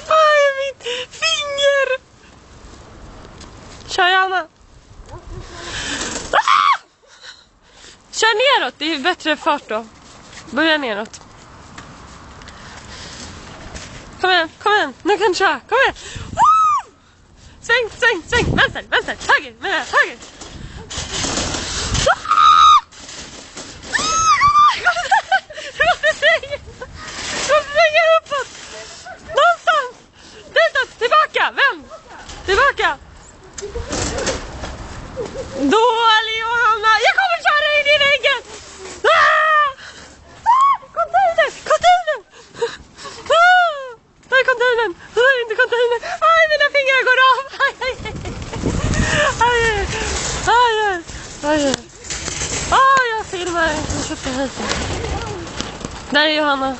Aj, mitt finger! Kör Johanna. Kör neråt, det är bättre fart då. Börja neråt. Kom igen, nu kan du köra, kom igen. Sväng, vänster, höger, höger. Du måste svänga uppåt. Någonstans. Ditåt, tillbaka, vänd. Tillbaka. Dålig Johanna, jag kommer köra in i väggen. Container. Där är containern. Det där är inte containern. Aj, mina fingrar går av. Aj, jag filmar. Jag köpte hit. Där är Johanna.